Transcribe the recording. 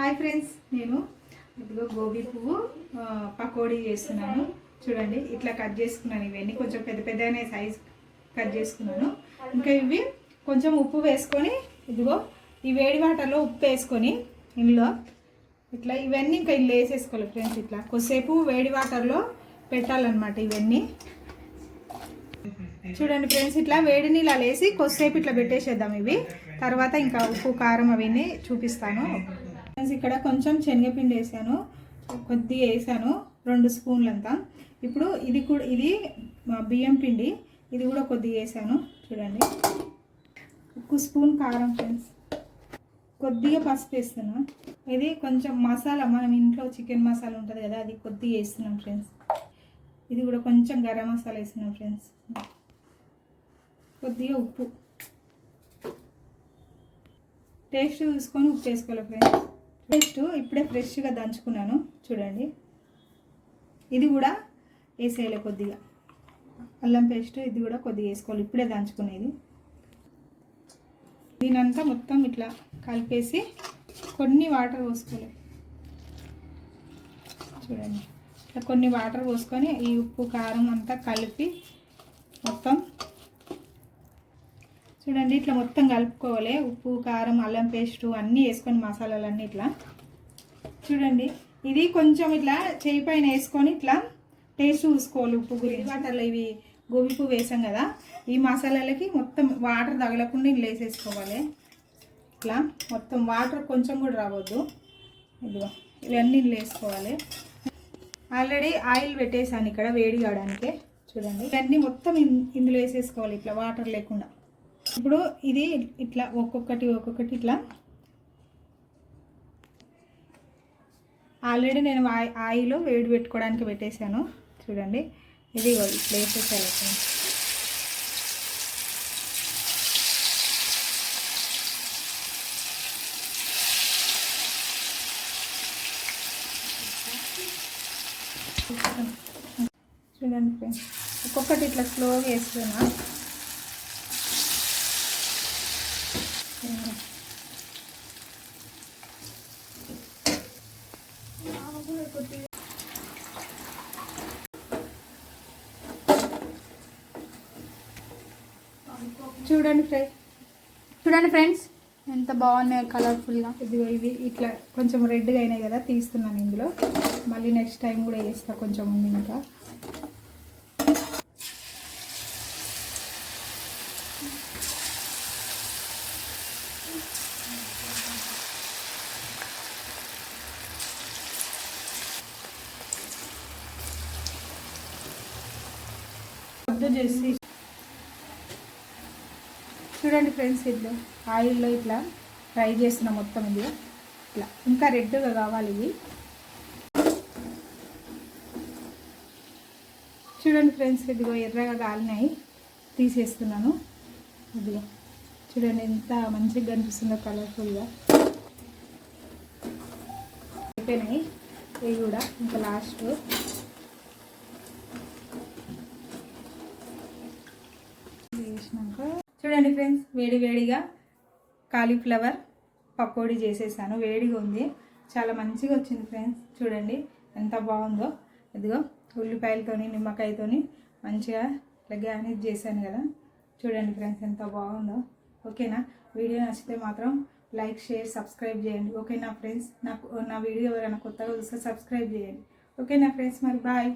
Hi friends, నేను ఇదిగో గోబీ పువ్వు పకోడీ చేస్తున్నాను. చూడండి, ఇట్లా కట్ చేసుకున్నాను. ఇవన్నీ కొంచెం పెద్ద పెద్దగానే సైజ్ కట్ చేసుకున్నాను. ఇంకా ఇవి కొంచెం ఉప్పు వేసుకొని, ఇదిగో ఈ వేడి వాటర్లో ఉప్పు వేసుకొని ఇందులో ఇట్లా ఇవన్నీ ఇంకా ఇందులో వేసేసుకోవాలి ఫ్రెండ్స్. ఇట్లా కొద్దిసేపు వేడి వాటర్లో పెట్టాలన్నమాట ఇవన్నీ. చూడండి ఫ్రెండ్స్, ఇట్లా వేడి నీళ్ళు వేసి కొద్దిసేపు ఇట్లా పెట్టేసేద్దాం. ఇవి తర్వాత ఇంకా ఉప్పు కారం అవన్నీ చూపిస్తాను. ఫ్రెండ్స్, ఇక్కడ కొంచెం శనగపిండి వేసాను, కొద్దిగా వేసాను, 2 స్పూన్లంతా. ఇప్పుడు ఇది కూడా, ఇది బియ్యం పిండి, ఇది కూడా కొద్దిగా వేసాను. చూడండి, 1 స్పూన్ కారం ఫ్రెండ్స్, కొద్దిగా పసుపు వేస్తున్నా. ఇది కొంచెం మసాలా, మనం ఇంట్లో చికెన్ మసాలా ఉంటుంది కదా, అది కొద్దిగా వేస్తున్నాం ఫ్రెండ్స్. ఇది కూడా కొంచెం గరం మసాలా వేస్తున్నాం ఫ్రెండ్స్. కొద్దిగా ఉప్పు, టేస్ట్ చూసుకొని ఉప్పు వేసుకోవాలి ఫ్రెండ్స్. టేస్ట్ ఇప్పుడే ఫ్రెష్గా దంచుకున్నాను. చూడండి, ఇది కూడా వేసేయాలి కొద్దిగా. అల్లం పేస్ట్ ఇది కూడా కొద్దిగా వేసుకోవాలి, ఇప్పుడే దంచుకునేది. దీనంతా మొత్తం ఇట్లా కలిపేసి కొన్ని వాటర్ పోసుకోవాలి. చూడండి, ఇట్లా కొన్ని వాటర్ పోసుకొని ఈ ఉప్పు కారం అంతా కలిపి మొత్తం చూడండి ఇట్లా మొత్తం కలుపుకోవాలి. ఉప్పు కారం అల్లం పేస్టు అన్నీ వేసుకొని మసాలాలన్నీ ఇట్లా చూడండి. ఇది కొంచెం ఇట్లా చేయి పైన వేసుకొని ఇట్లా టేస్ట్ చూసుకోవాలి ఉప్పు గురించి. వాటర్లో ఇవి గోబీ పువ్వు వేసాం కదా, ఈ మసాలాలకి మొత్తం వాటర్ తగలకుండా ఇట్లా వేసేసుకోవాలి. ఇట్లా మొత్తం వాటర్ కొంచెం కూడా రావద్దు. ఇదిగో ఇవన్నీ ఇట్లా వేసుకోవాలి. ఆల్రెడీ ఆయిల్ పెట్టేసాను ఇక్కడ వేడి కావడానికి. చూడండి, ఇవన్నీ మొత్తం ఇందులో వేసేసుకోవాలి ఇట్లా వాటర్ లేకుండా. ఇప్పుడు ఇది ఇట్లా ఒక్కొక్కటి ఇట్లా ఆల్రెడీ నేను ఆయిల్ వేడి పెట్టుకోవడానికి పెట్టేశాను. చూడండి, ఇది ఇట్లా వేసేసాను. చూడండి ఫ్రెండ్స్, ఒక్కొక్కటి ఇట్లా స్లోగా వేస్తున్నా. చూడండి ఫ్రెండ్స్, ఎంత బాగున్నాయి కలర్ఫుల్గా. ఇవి ఇట్లా కొంచెం రెడ్గా అయినాయి కదా, తీస్తున్నాను ఇందులో. మళ్ళీ నెక్స్ట్ టైం కూడా వేస్తా, కొంచెం ఉంది ఇంకా. చేసి చూడండి ఫ్రెండ్స్, ఇట్లా ఆయిల్లో ఇట్లా ఫ్రై చేస్తున్న మొత్తం. ఇది ఇట్లా ఇంకా రెడ్గా కావాలి ఇవి. చూడండి ఫ్రెండ్స్, ఇదిగో ఎర్రగా కాలినాయి, తీసేస్తున్నాను. ఇదిగో చూడండి ఎంత మంచిగా కనిపిస్తుందో కలర్ఫుల్గా. అయిపోయినాయి ఇవి కూడా. ఇంకా లాస్ట్ చూడండి ఫ్రెండ్స్, వేడిగా కాలీఫ్లవర్ పకోడీ చేసేసాను. వేడిగా ఉంది, చాలా మంచిగా వచ్చింది ఫ్రెండ్స్. చూడండి ఎంత బాగుందో. ఇదిగో ఉల్లిపాయలతోని నిమ్మకాయతోని మంచిగా ఇట్లా గార్నిష్ చేశాను కదా. చూడండి ఫ్రెండ్స్ ఎంత బాగుందో. ఓకేనా? వీడియో నచ్చితే మాత్రం లైక్, షేర్, సబ్స్క్రైబ్ చేయండి. ఓకేనా ఫ్రెండ్స్? నా వీడియో ఎవరైనా కొత్తగా చూస్తే సబ్స్క్రైబ్ చేయండి. ఓకేనా ఫ్రెండ్స్? మరి బాయ్.